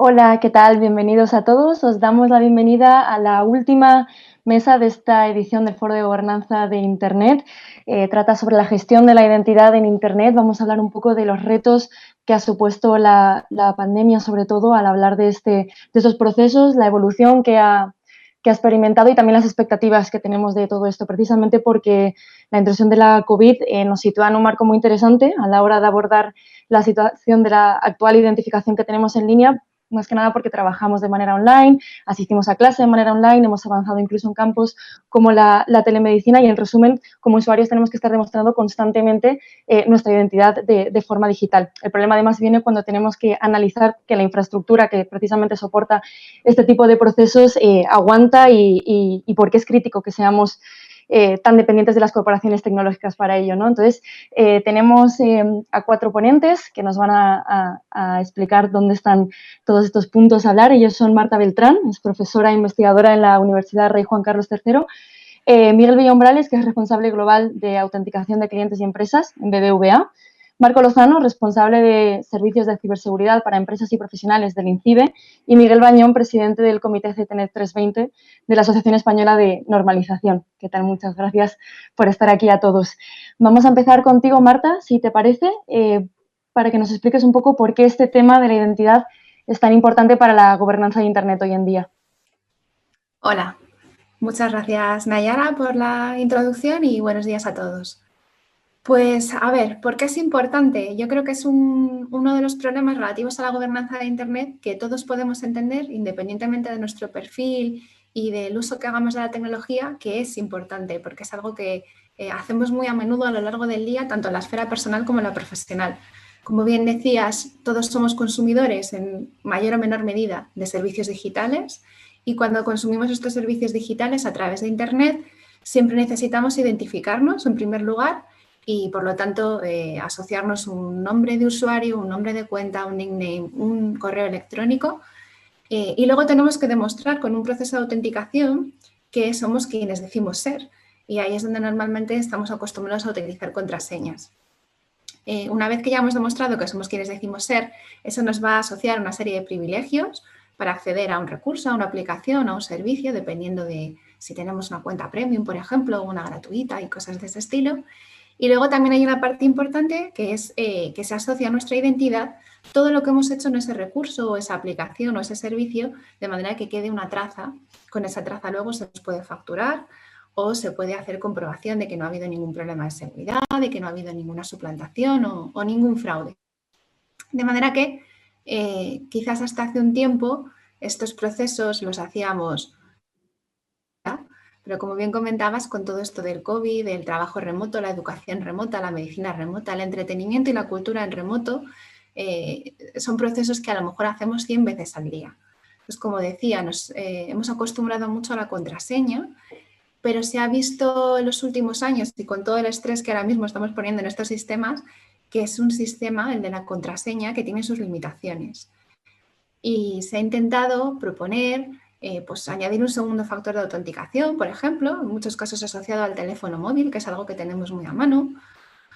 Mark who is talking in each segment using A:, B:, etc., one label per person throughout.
A: Hola, ¿qué tal? Bienvenidos a todos. Os damos la bienvenida a la última mesa de esta edición del Foro de Gobernanza de Internet. Trata sobre la gestión de la identidad en Internet. Vamos a hablar un poco de los retos que ha supuesto la pandemia, sobre todo al hablar de estos procesos, la evolución que ha experimentado y también las expectativas que tenemos de todo esto, precisamente porque la introducción de la COVID nos sitúa en un marco muy interesante a la hora de abordar la situación de la actual identificación que tenemos en línea, más que nada porque trabajamos de manera online, asistimos a clase de manera online, hemos avanzado incluso en campos como la telemedicina y, en resumen, como usuarios tenemos que estar demostrando constantemente nuestra identidad de forma digital. El problema, además, viene cuando tenemos que analizar que la infraestructura que precisamente soporta este tipo de procesos aguanta y por qué es crítico que seamos tan dependientes de las corporaciones tecnológicas para ello, ¿no? Entonces, tenemos a 4 ponentes que nos van a explicar dónde están todos estos puntos a hablar. Ellos son Marta Beltrán, es profesora e investigadora en la Universidad Rey Juan Carlos III, Miguel Villombrales, que es responsable global de autenticación de clientes y empresas en BBVA, Marco Lozano, responsable de servicios de ciberseguridad para empresas y profesionales del INCIBE, y Miguel Bañón, presidente del Comité CTNet 320 de la Asociación Española de Normalización. ¿Qué tal? Muchas gracias por estar aquí a todos. Vamos a empezar contigo, Marta, si te parece, para que nos expliques un poco por qué este tema de la identidad es tan importante para la gobernanza de Internet hoy en día.
B: Hola, muchas gracias Nayara por la introducción y buenos días a todos. Pues a ver, ¿por qué es importante? Yo creo que es uno de los problemas relativos a la gobernanza de Internet que todos podemos entender independientemente de nuestro perfil y del uso que hagamos de la tecnología, que es importante porque es algo que hacemos muy a menudo a lo largo del día, tanto en la esfera personal como en la profesional. Como bien decías, todos somos consumidores en mayor o menor medida de servicios digitales y cuando consumimos estos servicios digitales a través de Internet siempre necesitamos identificarnos en primer lugar y por lo tanto asociarnos un nombre de usuario, un nombre de cuenta, un nickname, un correo electrónico y luego tenemos que demostrar con un proceso de autenticación que somos quienes decimos ser y ahí es donde normalmente estamos acostumbrados a utilizar contraseñas. Una vez que ya hemos demostrado que somos quienes decimos ser, eso nos va a asociar una serie de privilegios para acceder a un recurso, a una aplicación, a un servicio, dependiendo de si tenemos una cuenta premium, por ejemplo, o una gratuita y cosas de ese estilo. Y luego también hay una parte importante que es que se asocia a nuestra identidad todo lo que hemos hecho en ese recurso o esa aplicación o ese servicio, de manera que quede una traza. Con esa traza luego se nos puede facturar o se puede hacer comprobación de que no ha habido ningún problema de seguridad, de que no ha habido ninguna suplantación o ningún fraude. De manera que quizás hasta hace un tiempo estos procesos los hacíamos, pero como bien comentabas, con todo esto del COVID, el trabajo remoto, la educación remota, la medicina remota, el entretenimiento y la cultura en remoto, son procesos que a lo mejor hacemos 100 veces al día. Pues como decía, nos hemos acostumbrado mucho a la contraseña, pero se ha visto en los últimos años y con todo el estrés que ahora mismo estamos poniendo en estos sistemas, que es un sistema, el de la contraseña, que tiene sus limitaciones. Y se ha intentado proponer pues añadir un segundo factor de autenticación, por ejemplo, en muchos casos asociado al teléfono móvil, que es algo que tenemos muy a mano,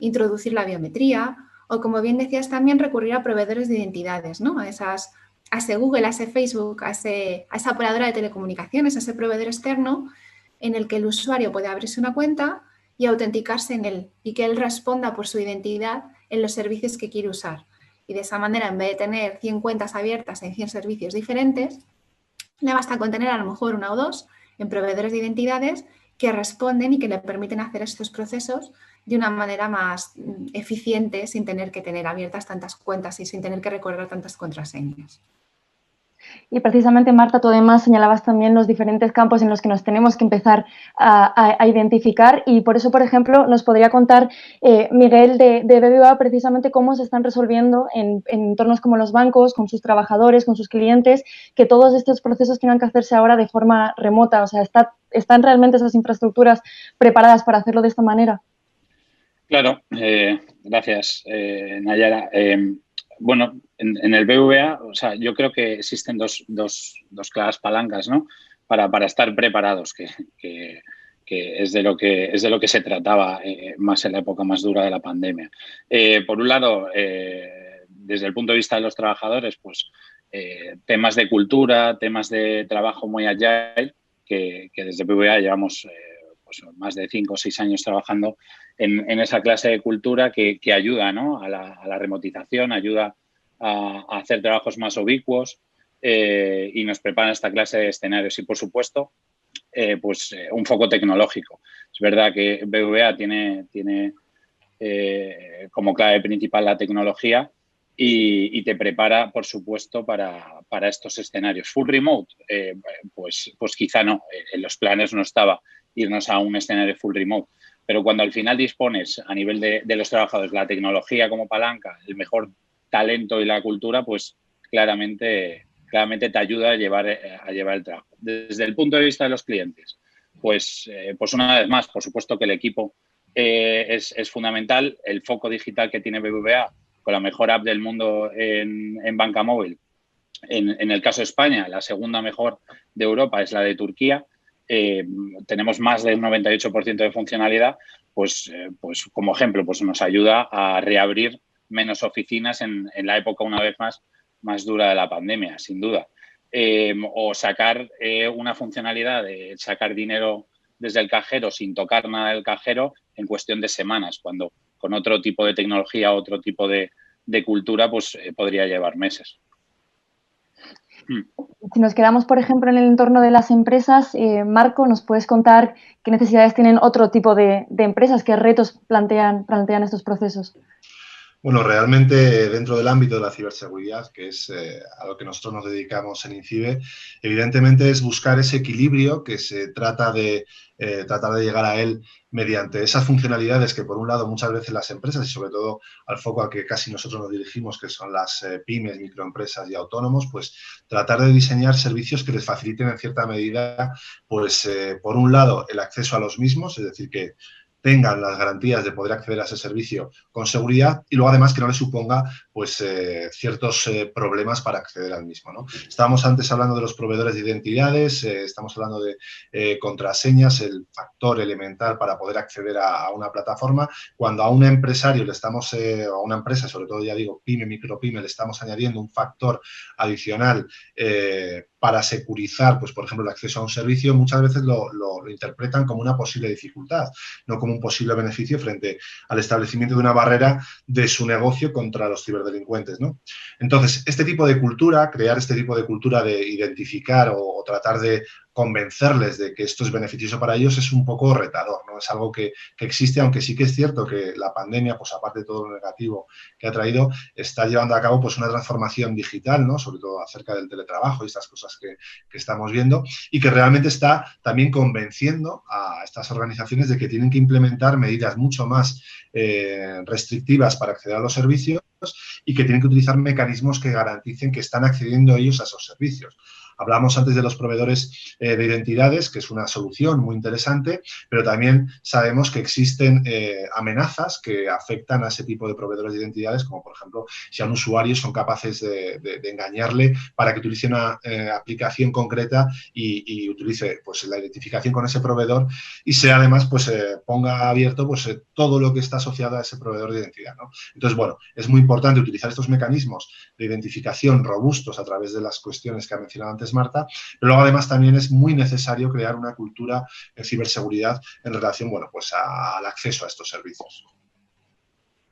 B: introducir la biometría o, como bien decías, también recurrir a proveedores de identidades, ¿no? A ese Google, a ese Facebook, a esa operadora de telecomunicaciones, a ese proveedor externo en el que el usuario puede abrirse una cuenta y autenticarse en él y que él responda por su identidad en los servicios que quiere usar. Y de esa manera, en vez de tener 100 cuentas abiertas en 100 servicios diferentes, le basta con tener a lo mejor una o dos en proveedores de identidades que responden y que le permiten hacer estos procesos de una manera más eficiente sin tener que tener abiertas tantas cuentas y sin tener que recordar tantas contraseñas.
A: Y precisamente, Marta, tú además señalabas también los diferentes campos en los que nos tenemos que empezar a identificar y por eso, por ejemplo, nos podría contar Miguel de BBVA precisamente cómo se están resolviendo en entornos como los bancos, con sus trabajadores, con sus clientes, que todos estos procesos tengan que hacerse ahora de forma remota. O sea, ¿están realmente esas infraestructuras preparadas para hacerlo de esta manera?
C: Claro, gracias, Nayara. Bueno, en el BVA, o sea, yo creo que existen dos claras palancas, ¿no? Para estar preparados, que es de lo que se trataba más en la época más dura de la pandemia. Por un lado, desde el punto de vista de los trabajadores, pues temas de cultura, temas de trabajo muy agile, que desde BBVA llevamos pues más de 5 o 6 años trabajando en esa clase de cultura que ayuda, ¿no?, a la remotización, ayuda a hacer trabajos más ubicuos y nos prepara esta clase de escenarios. Y, por supuesto, un foco tecnológico. Es verdad que BBVA tiene como clave principal la tecnología y te prepara, por supuesto, para estos escenarios. Full remote, pues quizá no. En los planes no estaba irnos a un escenario full remote. Pero cuando al final dispones a nivel de los trabajadores la tecnología como palanca, el mejor talento y la cultura, pues claramente te ayuda a llevar el trabajo. Desde el punto de vista de los clientes, pues una vez más, por supuesto que el equipo es fundamental. El foco digital que tiene BBVA con la mejor app del mundo en banca móvil. En el caso de España, la segunda mejor de Europa es la de Turquía. Tenemos más de un 98% de funcionalidad, pues como ejemplo, pues nos ayuda a reabrir menos oficinas en la época, una vez más dura de la pandemia, sin duda. O sacar una funcionalidad de sacar dinero desde el cajero sin tocar nada del cajero en cuestión de semanas, cuando con otro tipo de tecnología, otro tipo de cultura, pues podría llevar meses.
A: Si nos quedamos, por ejemplo, en el entorno de las empresas, Marco, ¿nos puedes contar qué necesidades tienen otro tipo de empresas? ¿Qué retos plantean estos procesos?
D: Bueno, realmente dentro del ámbito de la ciberseguridad, que es a lo que nosotros nos dedicamos en INCIBE, evidentemente es buscar ese equilibrio que se trata de tratar de llegar a él mediante esas funcionalidades que, por un lado, muchas veces las empresas, y sobre todo al foco al que casi nosotros nos dirigimos, que son las pymes, microempresas y autónomos, pues tratar de diseñar servicios que les faciliten en cierta medida, pues por un lado, el acceso a los mismos, es decir, que tengan las garantías de poder acceder a ese servicio con seguridad y luego además que no les suponga pues ciertos problemas para acceder al mismo, ¿no? Estábamos antes hablando de los proveedores de identidades, estamos hablando de contraseñas, el factor elemental para poder acceder a una plataforma. Cuando a un empresario le estamos, a una empresa, sobre todo ya digo pyme, micropyme, le estamos añadiendo un factor adicional para securizar, pues por ejemplo, el acceso a un servicio, muchas veces lo interpretan como una posible dificultad, no como un posible beneficio frente al establecimiento de una barrera de su negocio contra los ciberdelincuentes, ¿no? Entonces, este tipo de cultura, crear este tipo de cultura de identificar o tratar de convencerles de que esto es beneficioso para ellos es un poco retador, ¿no? Es algo que existe, aunque sí que es cierto que la pandemia, pues aparte de todo lo negativo que ha traído, está llevando a cabo pues una transformación digital, ¿no? Sobre todo acerca del teletrabajo y estas cosas que estamos viendo, y que realmente está también convenciendo a estas organizaciones de que tienen que implementar medidas mucho más restrictivas para acceder a los servicios y que tienen que utilizar mecanismos que garanticen que están accediendo ellos a esos servicios. Hablamos antes de los proveedores de identidades, que es una solución muy interesante, pero también sabemos que existen amenazas que afectan a ese tipo de proveedores de identidades, como por ejemplo, si a un usuario son capaces de engañarle para que utilice una aplicación concreta y utilice pues, la identificación con ese proveedor y sea además, pues ponga abierto pues, todo lo que está asociado a ese proveedor de identidad, ¿no? Entonces, bueno, es muy importante utilizar estos mecanismos de identificación robustos a través de las cuestiones que ha mencionado antes Marta, pero luego además también es muy necesario crear una cultura en ciberseguridad en relación, bueno, pues al acceso a estos servicios.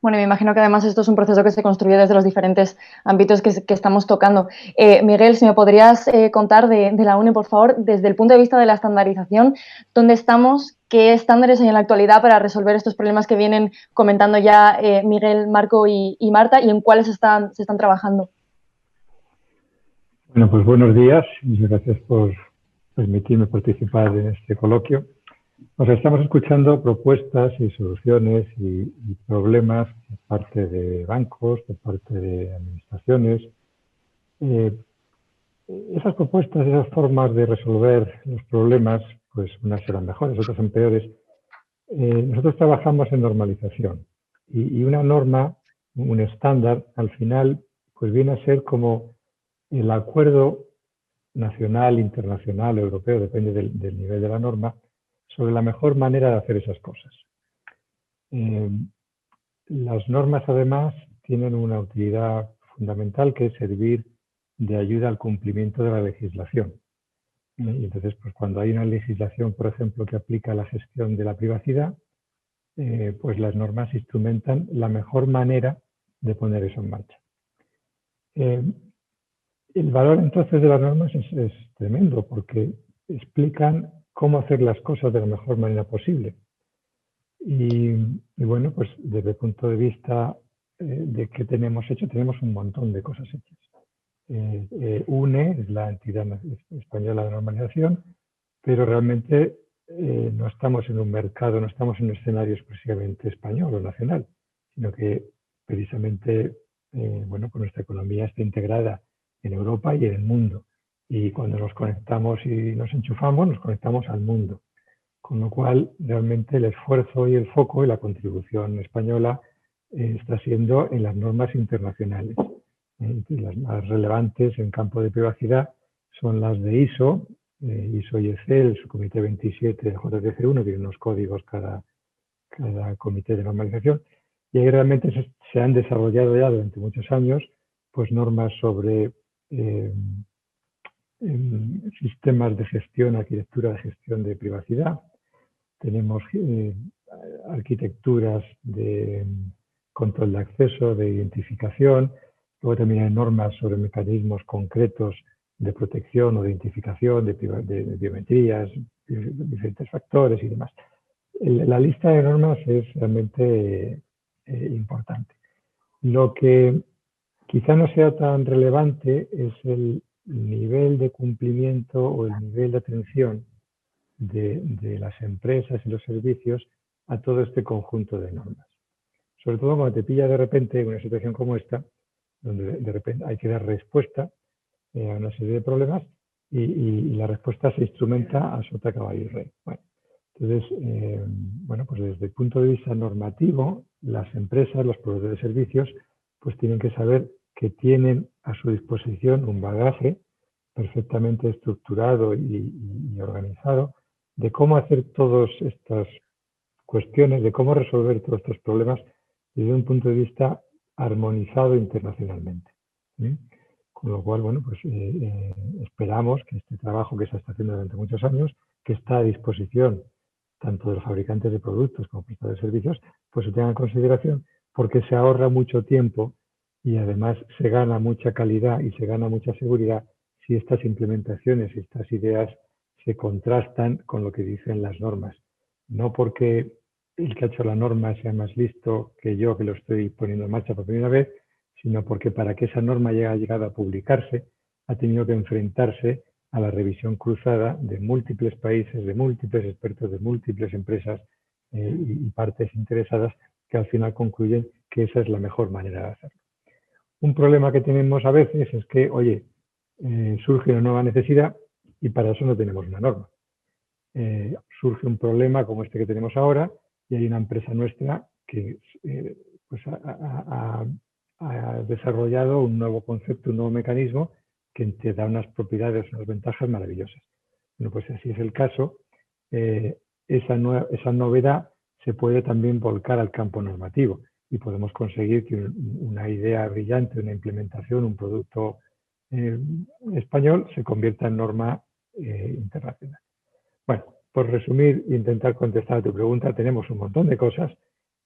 A: Bueno, me imagino que además esto es un proceso que se construye desde los diferentes ámbitos que estamos tocando. Miguel, si me podrías contar de la UNE, por favor, desde el punto de vista de la estandarización, ¿dónde estamos? ¿Qué estándares hay en la actualidad para resolver estos problemas que vienen comentando ya Miguel, Marco y Marta, y en cuáles se están trabajando?
E: Bueno, pues buenos días. Muchas gracias por permitirme participar en este coloquio. O sea, estamos escuchando propuestas y soluciones y problemas por parte de bancos, por parte de administraciones. Esas propuestas, esas formas de resolver los problemas, pues unas serán mejores, otras son peores. Nosotros trabajamos en normalización y una norma, un estándar, al final, pues viene a ser como el acuerdo nacional, internacional, europeo, depende del nivel de la norma, sobre la mejor manera de hacer esas cosas. Las normas, además, tienen una utilidad fundamental, que es servir de ayuda al cumplimiento de la legislación. Y entonces, pues cuando hay una legislación, por ejemplo, que aplica la gestión de la privacidad, pues las normas instrumentan la mejor manera de poner eso en marcha. El valor entonces de las normas es tremendo, porque explican cómo hacer las cosas de la mejor manera posible. Y bueno, pues desde el punto de vista de qué tenemos hecho, tenemos un montón de cosas hechas. UNE es la entidad española de normalización, pero realmente no estamos en un mercado, no estamos en un escenario exclusivamente español o nacional, sino que precisamente, bueno, pues nuestra economía está integrada en Europa y en el mundo. Y cuando nos conectamos y nos enchufamos, nos conectamos al mundo. Con lo cual, realmente el esfuerzo y el foco y la contribución española está siendo en las normas internacionales. Las más relevantes en campo de privacidad son las de ISO, ISO y ECEL, su comité 27 de JTC1, tiene unos códigos cada comité de normalización, y ahí realmente se han desarrollado ya durante muchos años pues normas sobre sistemas de gestión, arquitectura de gestión de privacidad. Tenemos arquitecturas de control de acceso, de identificación. Luego también hay normas sobre mecanismos concretos de protección o de identificación, de biometrías, diferentes factores y demás. La lista de normas es realmente importante. Lo que quizá no sea tan relevante es el nivel de cumplimiento o el nivel de atención de las empresas y los servicios a todo este conjunto de normas. Sobre todo cuando te pilla de repente en una situación como esta, donde de repente hay que dar respuesta a una serie de problemas y la respuesta se instrumenta a sota, caballo y rey. Bueno, entonces, bueno, pues desde el punto de vista normativo, las empresas, los proveedores de servicios, pues tienen que saber que tienen a su disposición un bagaje perfectamente estructurado y organizado de cómo hacer todas estas cuestiones, de cómo resolver todos estos problemas desde un punto de vista armonizado internacionalmente. ¿Sí? Con lo cual, bueno, pues esperamos que este trabajo que se está haciendo durante muchos años, que está a disposición tanto de los fabricantes de productos como prestadores de servicios, pues se tenga en consideración, porque se ahorra mucho tiempo y además se gana mucha calidad y se gana mucha seguridad si estas implementaciones y estas ideas se contrastan con lo que dicen las normas. No porque el que ha hecho la norma sea más listo que yo, que lo estoy poniendo en marcha por primera vez, sino porque para que esa norma haya llegado a publicarse, ha tenido que enfrentarse a la revisión cruzada de múltiples países, de múltiples expertos, de múltiples empresas y partes interesadas que al final concluyen que esa es la mejor manera de hacerlo. Un problema que tenemos a veces es que, oye, surge una nueva necesidad y para eso no tenemos una norma. Surge un problema como este que tenemos ahora y hay una empresa nuestra que pues ha desarrollado un nuevo concepto, un nuevo mecanismo que te da unas propiedades, unas ventajas maravillosas. Bueno, pues si así es el caso, esa novedad se puede también volcar al campo normativo y podemos conseguir que una idea brillante, una implementación, un producto español se convierta en norma internacional. Bueno, por resumir e intentar contestar a tu pregunta, tenemos un montón de cosas,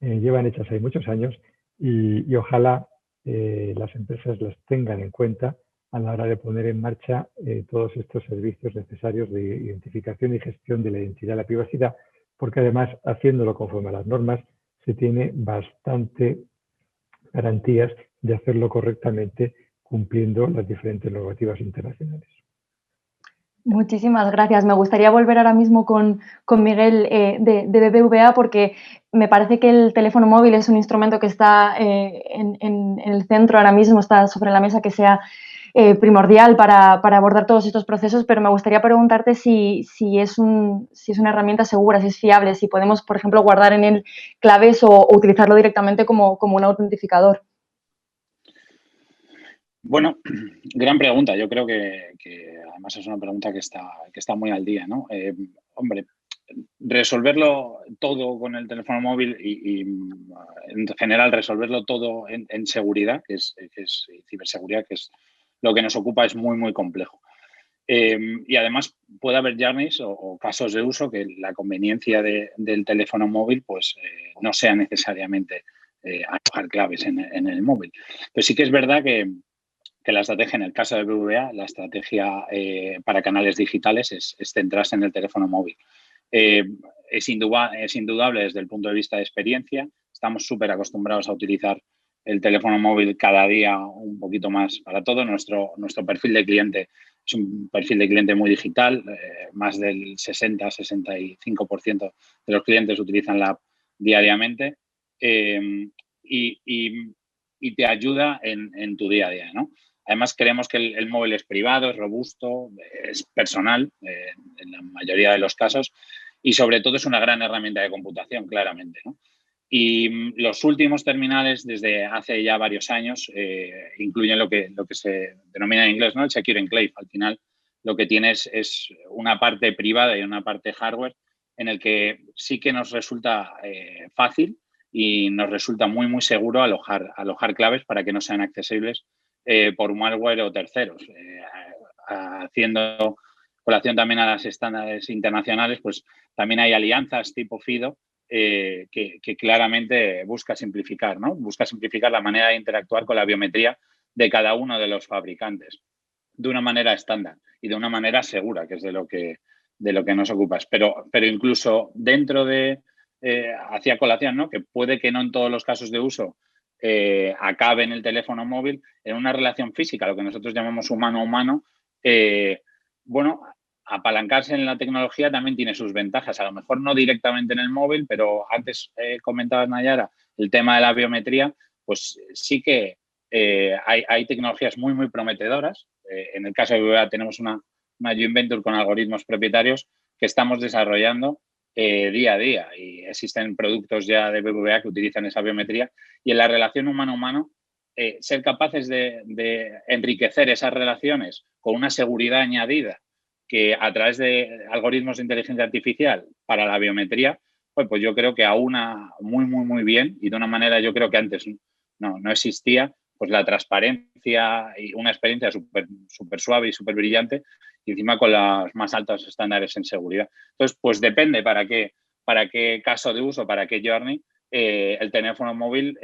E: llevan hechas ahí muchos años y ojalá las empresas las tengan en cuenta a la hora de poner en marcha todos estos servicios necesarios de identificación y gestión de la identidad y la privacidad, porque además, haciéndolo conforme a las normas, se tiene bastante garantías de hacerlo correctamente cumpliendo las diferentes normativas internacionales.
A: Muchísimas gracias. Me gustaría volver ahora mismo con Miguel de BBVA porque me parece que el teléfono móvil es un instrumento que está en el centro ahora mismo, está sobre la mesa, que sea primordial para abordar todos estos procesos, pero me gustaría preguntarte si es una herramienta segura, si es fiable, si podemos, por ejemplo, guardar en él claves o utilizarlo directamente como un autentificador.
C: Bueno, gran pregunta. Yo creo que además es una pregunta que está muy al día, ¿no? Hombre, resolverlo todo con el teléfono móvil y en general resolverlo todo en seguridad, que es ciberseguridad, que es lo que nos ocupa, es muy, muy complejo. Y además puede haber journeys o casos de uso que la conveniencia del teléfono móvil pues no sea necesariamente alojar claves en el móvil. Pero sí que es verdad que la estrategia, en el caso de BBVA, la estrategia para canales digitales es centrarse en el teléfono móvil. Es indudable desde el punto de vista de experiencia. Estamos súper acostumbrados a utilizar el teléfono móvil cada día un poquito más para todo. Nuestro perfil de cliente es un perfil de cliente muy digital. Más del 60-65% de los clientes utilizan la app diariamente y te ayuda en tu día a día, ¿no? Además, creemos que el móvil es privado, es robusto, es personal en la mayoría de los casos y, sobre todo, es una gran herramienta de computación, claramente, ¿no? Y los últimos terminales, desde hace ya varios años, incluyen lo que se denomina en inglés, ¿no?, el Secure Enclave. Al final, lo que tienes es una parte privada y una parte hardware en el que sí que nos resulta fácil y nos resulta muy, muy seguro alojar claves para que no sean accesibles por malware o terceros. Haciendo colación también a los estándares internacionales, pues también hay alianzas tipo FIDO que claramente busca simplificar, ¿no? Busca simplificar la manera de interactuar con la biometría de cada uno de los fabricantes de una manera estándar y de una manera segura, que es de lo que nos ocupas. Pero incluso dentro de, hacía colación, ¿no?, que puede que no en todos los casos de uso acabe en el teléfono móvil, en una relación física, lo que nosotros llamamos humano a humano, bueno, apalancarse en la tecnología también tiene sus ventajas. A lo mejor no directamente en el móvil, pero antes comentaba Nayara el tema de la biometría, pues sí que hay tecnologías muy, muy prometedoras. En el caso de BBVA tenemos una joint venture con algoritmos propietarios que estamos desarrollando día a día y existen productos ya de BBVA que utilizan esa biometría y en la relación humano-humano ser capaces de enriquecer esas relaciones con una seguridad añadida que a través de algoritmos de inteligencia artificial para la biometría, pues yo creo que aúna muy, muy, muy bien y de una manera yo creo que antes no existía, pues la transparencia y una experiencia súper suave y súper brillante y encima con los más altos estándares en seguridad. Entonces, pues depende para qué caso de uso, para qué journey, el teléfono móvil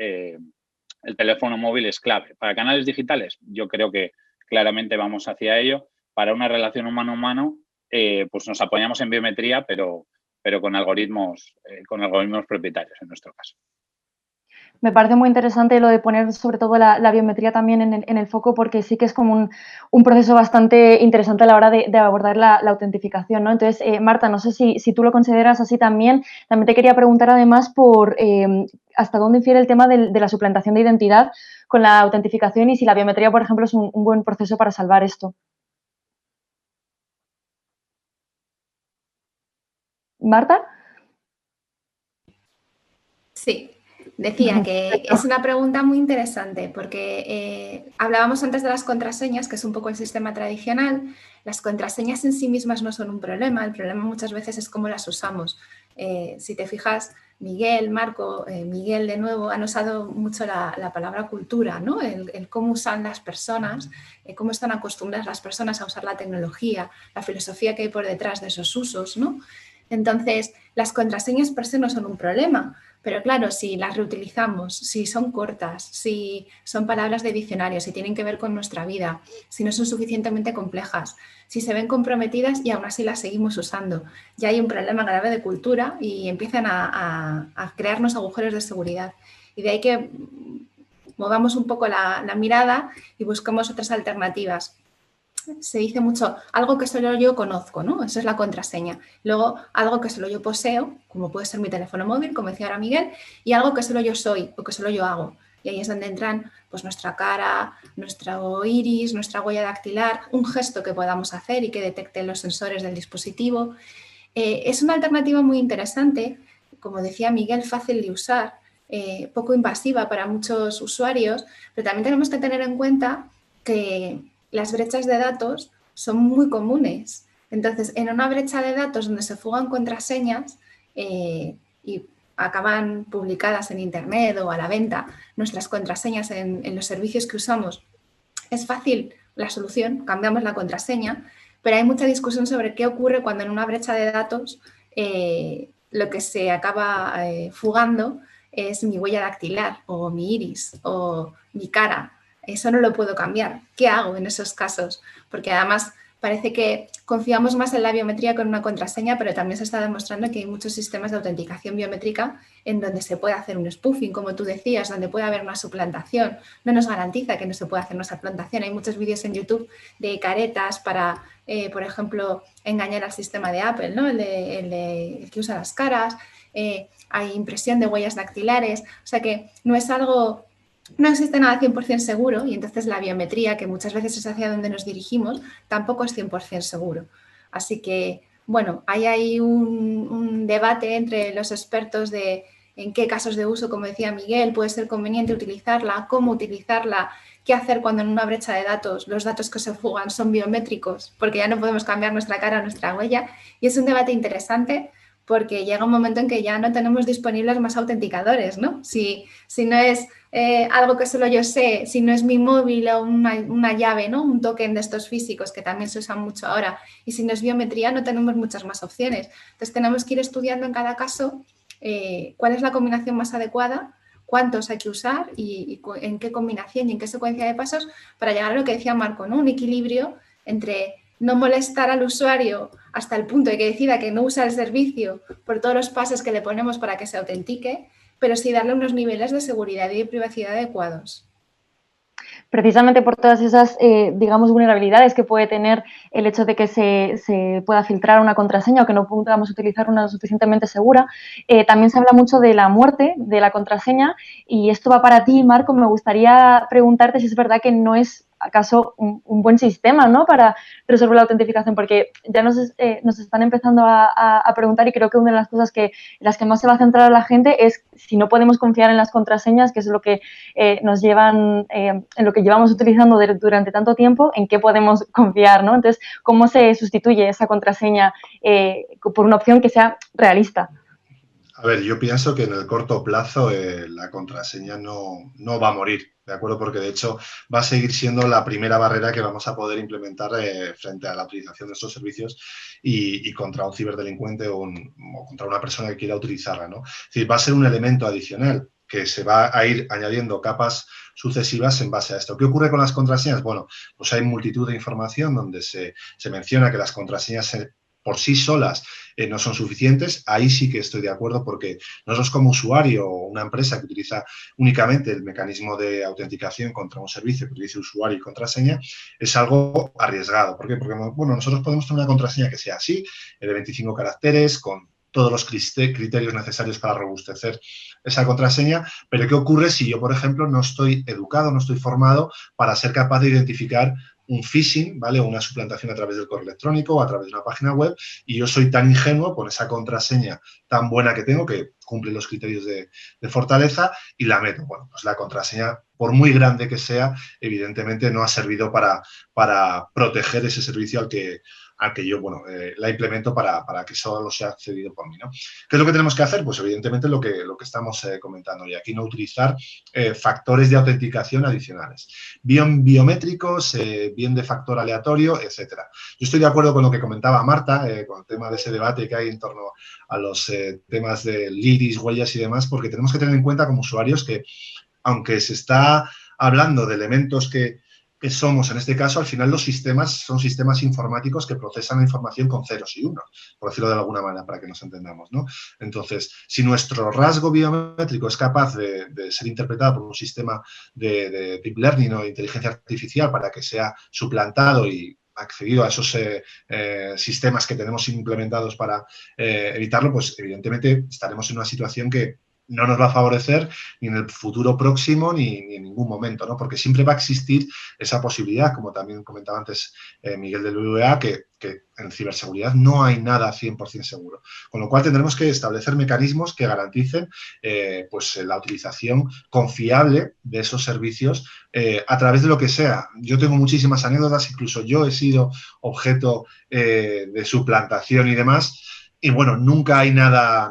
C: es clave. Para canales digitales, yo creo que claramente vamos hacia ello. Para una relación humano-humano, pues nos apoyamos en biometría, pero con algoritmos propietarios en nuestro caso.
A: Me parece muy interesante lo de poner sobre todo la biometría también en el foco, porque sí que es como un proceso bastante interesante a la hora de abordar la autentificación, ¿no? Entonces, Marta, no sé si tú lo consideras así también. También te quería preguntar además por hasta dónde infiere el tema de la suplantación de identidad con la autentificación y si la biometría, por ejemplo, es un buen proceso para salvar esto. ¿Marta?
B: Sí. Decía que es una pregunta muy interesante porque hablábamos antes de las contraseñas, que es un poco el sistema tradicional. Las contraseñas en sí mismas no son un problema, el problema muchas veces es cómo las usamos. Si te fijas, Miguel, Marco, Miguel de nuevo han usado mucho la palabra cultura, ¿no? El cómo usan las personas, cómo están acostumbradas las personas a usar la tecnología, la filosofía que hay por detrás de esos usos, ¿no? Entonces, las contraseñas per se no son un problema, pero claro, si las reutilizamos, si son cortas, si son palabras de diccionario, si tienen que ver con nuestra vida, si no son suficientemente complejas, si se ven comprometidas y aún así las seguimos usando, ya hay un problema grave de cultura y empiezan a crearnos agujeros de seguridad. Y de ahí que movamos un poco la mirada y busquemos otras alternativas. Se dice mucho algo que solo yo conozco, ¿no? Esa es la contraseña. Luego, algo que solo yo poseo, como puede ser mi teléfono móvil, como decía ahora Miguel, y algo que solo yo soy o que solo yo hago. Y ahí es donde entran pues, nuestra cara, nuestro iris, nuestra huella dactilar, un gesto que podamos hacer y que detecte los sensores del dispositivo. Es una alternativa muy interesante, como decía Miguel, fácil de usar, poco invasiva para muchos usuarios, pero también tenemos que tener en cuenta que las brechas de datos son muy comunes Entonces, en una brecha de datos donde se fugan contraseñas y acaban publicadas en Internet o a la venta nuestras contraseñas en los servicios que usamos, es fácil la solución, cambiamos la contraseña, pero hay mucha discusión sobre qué ocurre cuando en una brecha de datos lo que se acaba fugando es mi huella dactilar o mi iris o mi cara. Eso no lo puedo cambiar. ¿Qué hago en esos casos? Porque además parece que confiamos más en la biometría con una contraseña, pero también se está demostrando que hay muchos sistemas de autenticación biométrica en donde se puede hacer un spoofing, como tú decías, donde puede haber una suplantación. No nos garantiza que no se pueda hacer una suplantación. Hay muchos vídeos en YouTube de caretas para, por ejemplo, engañar al sistema de Apple, ¿no? el que usa las caras. Hay impresión de huellas dactilares. O sea que no es algo... No existe nada 100% seguro y entonces la biometría, que muchas veces es hacia donde nos dirigimos, tampoco es 100% seguro. Así que, bueno, hay un debate entre los expertos de en qué casos de uso, como decía Miguel, puede ser conveniente utilizarla, cómo utilizarla, qué hacer cuando en una brecha de datos los datos que se fugan son biométricos, porque ya no podemos cambiar nuestra cara o nuestra huella. Y es un debate interesante porque llega un momento en que ya no tenemos disponibles más autenticadores, ¿no? Si no es algo que solo yo sé, si no es mi móvil o una llave, ¿no? Un token de estos físicos que también se usan mucho ahora, y si no es biometría no tenemos muchas más opciones. Entonces tenemos que ir estudiando en cada caso cuál es la combinación más adecuada, cuántos hay que usar y en qué combinación y en qué secuencia de pasos para llegar a lo que decía Marco, ¿no? Un equilibrio entre no molestar al usuario hasta el punto de que decida que no usa el servicio por todos los pasos que le ponemos para que se autentique, pero sí darle unos niveles de seguridad y de privacidad adecuados.
A: Precisamente por todas esas, digamos, vulnerabilidades que puede tener el hecho de que se pueda filtrar una contraseña o que no podamos utilizar una suficientemente segura, también se habla mucho de la muerte de la contraseña, y esto va para ti, Marco. Me gustaría preguntarte si es verdad que no es acaso un buen sistema, ¿no?, para resolver la autentificación, porque ya nos están empezando a preguntar, y creo que una de las cosas las que más se va a centrar a la gente es si no podemos confiar en las contraseñas, que es lo que nos llevan, en lo que llevamos utilizando durante tanto tiempo, en qué podemos confiar, ¿no? Entonces, ¿cómo se sustituye esa contraseña por una opción que sea realista?
D: A ver, yo pienso que en el corto plazo la contraseña no va a morir, ¿de acuerdo? Porque de hecho va a seguir siendo la primera barrera que vamos a poder implementar frente a la utilización de estos servicios y contra un ciberdelincuente o contra una persona que quiera utilizarla, ¿no? Es decir, va a ser un elemento adicional que se va a ir añadiendo capas sucesivas en base a esto. ¿Qué ocurre con las contraseñas? Bueno, pues hay multitud de información donde se menciona que las contraseñas por sí solas no son suficientes. Ahí sí que estoy de acuerdo, porque nosotros como usuario o una empresa que utiliza únicamente el mecanismo de autenticación contra un servicio que utilice usuario y contraseña es algo arriesgado. ¿Por qué? Porque bueno, nosotros podemos tener una contraseña que sea así, de 25 caracteres, con todos los criterios necesarios para robustecer esa contraseña, pero ¿qué ocurre si yo, por ejemplo, no estoy educado, no estoy formado para ser capaz de identificar un phishing, ¿vale? O una suplantación a través del correo electrónico o a través de una página web, y yo soy tan ingenuo con esa contraseña tan buena que tengo, que cumple los criterios de fortaleza, y la meto? Bueno, pues la contraseña, por muy grande que sea, evidentemente no ha servido para proteger ese servicio al que yo, bueno, la implemento para que solo sea accedido por mí, ¿no? ¿Qué es lo que tenemos que hacer? Pues evidentemente lo que estamos comentando, y aquí no utilizar factores de autenticación adicionales, bien biométricos, bien de factor aleatorio, etcétera. Yo estoy de acuerdo con lo que comentaba Marta, con el tema de ese debate que hay en torno a los temas del iris, huellas y demás, porque tenemos que tener en cuenta como usuarios que, aunque se está hablando de elementos que somos, en este caso, al final los sistemas son sistemas informáticos que procesan la información con ceros y unos, por decirlo de alguna manera, para que nos entendamos, ¿no? Entonces, si nuestro rasgo biométrico es capaz de ser interpretado por un sistema de deep learning o de inteligencia artificial para que sea suplantado y accedido a esos sistemas que tenemos implementados para evitarlo, pues evidentemente estaremos en una situación que no nos va a favorecer ni en el futuro próximo ni en ningún momento, ¿no? Porque siempre va a existir esa posibilidad, como también comentaba antes Miguel del BBVA, que en ciberseguridad no hay nada 100% seguro. Con lo cual tendremos que establecer mecanismos que garanticen pues la utilización confiable de esos servicios a través de lo que sea. Yo tengo muchísimas anécdotas, incluso yo he sido objeto de suplantación y demás. Y bueno, nunca hay nada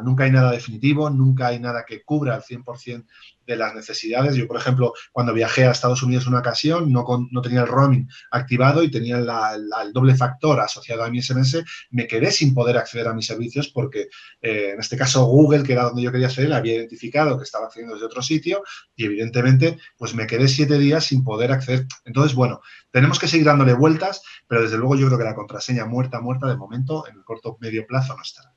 D: definitivo, nunca hay nada que cubra al 100% de las necesidades. Yo, por ejemplo, cuando viajé a Estados Unidos una ocasión, no tenía el roaming activado y tenía el doble factor asociado a mi SMS, me quedé sin poder acceder a mis servicios porque, en este caso, Google, que era donde yo quería acceder, había identificado que estaba accediendo desde otro sitio y, evidentemente, pues me quedé 7 días sin poder acceder. Entonces, bueno, tenemos que seguir dándole vueltas, pero desde luego yo creo que la contraseña muerta, de momento, en el corto medio plazo no estará.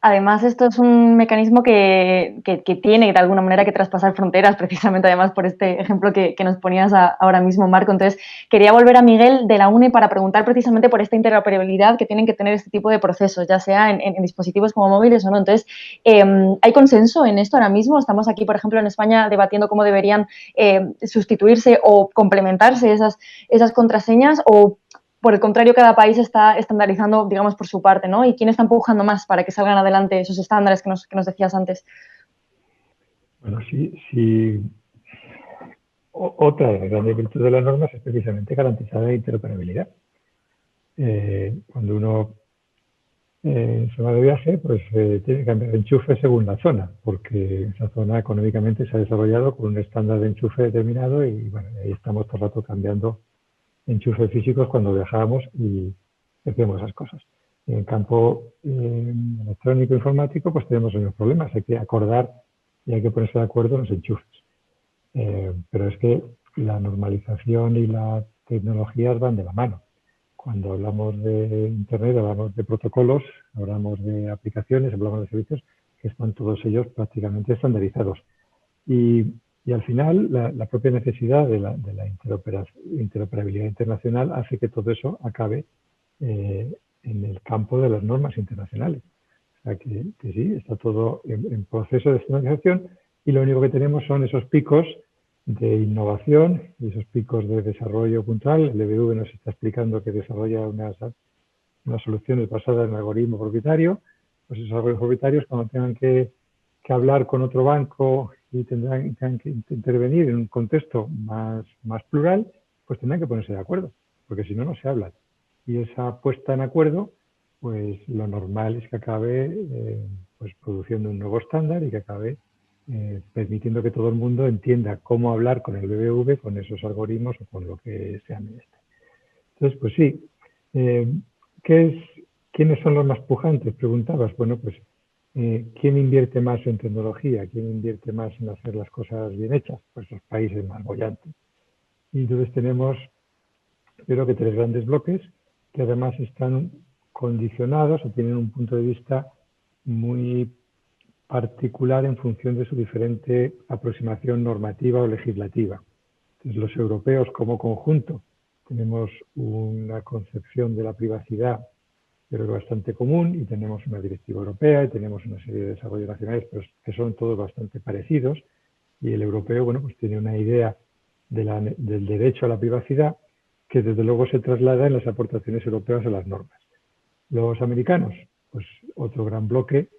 A: Además, esto es un mecanismo que tiene de alguna manera que traspasar fronteras, precisamente además por este ejemplo que nos ponías ahora mismo, Marco. Entonces, quería volver a Miguel de la UNE para preguntar precisamente por esta interoperabilidad que tienen que tener este tipo de procesos, ya sea en dispositivos como móviles o no. Entonces, ¿hay consenso en esto ahora mismo? Estamos aquí, por ejemplo, en España debatiendo cómo deberían sustituirse o complementarse esas contraseñas, o por el contrario, cada país está estandarizando, digamos, por su parte, ¿no? ¿Y quién está empujando más para que salgan adelante esos estándares que nos decías antes?
E: Bueno, sí. Otra de las grandes virtudes de las normas es precisamente garantizar la interoperabilidad. Cuando uno se va de viaje, pues tiene que cambiar de enchufe según la zona, porque esa zona económicamente se ha desarrollado con un estándar de enchufe determinado y, bueno, ahí estamos todo el rato cambiando enchufes físicos cuando viajamos y hacemos esas cosas. En el campo electrónico informático, pues tenemos unos problemas. Hay que acordar y hay que ponerse de acuerdo en los enchufes. Pero es que la normalización y las tecnologías van de la mano. Cuando hablamos de Internet, hablamos de protocolos, hablamos de aplicaciones, hablamos de servicios que están todos ellos prácticamente estandarizados. Y al final, la propia necesidad de la interoperabilidad internacional hace que todo eso acabe en el campo de las normas internacionales. O sea que sí, está todo en proceso de estandarización y lo único que tenemos son esos picos de innovación y esos picos de desarrollo puntual. El EBV nos está explicando que desarrolla unas soluciones basadas en algoritmo propietario. Pues esos algoritmos propietarios, cuando tengan que hablar con otro banco y tengan que intervenir en un contexto más plural, pues tendrán que ponerse de acuerdo, porque si no, no se hablan. Y esa puesta en acuerdo, pues lo normal es que acabe pues produciendo un nuevo estándar y que acabe permitiendo que todo el mundo entienda cómo hablar con el BBV, con esos algoritmos o con lo que sea menester. Entonces, pues sí, ¿quiénes son los más pujantes? Preguntabas. Bueno, pues ¿quién invierte más en tecnología? ¿Quién invierte más en hacer las cosas bien hechas? Pues los países más bollantes. Y entonces tenemos, creo que 3 grandes bloques que además están condicionados o tienen un punto de vista muy particular en función de su diferente aproximación normativa o legislativa. Entonces, los europeos como conjunto tenemos una concepción de la privacidad pero bastante común y tenemos una directiva europea y tenemos una serie de desarrollos nacionales pero que son todos bastante parecidos y el europeo, bueno, pues tiene una idea del derecho a la privacidad que desde luego se traslada en las aportaciones europeas a las normas. Los americanos, pues otro gran bloque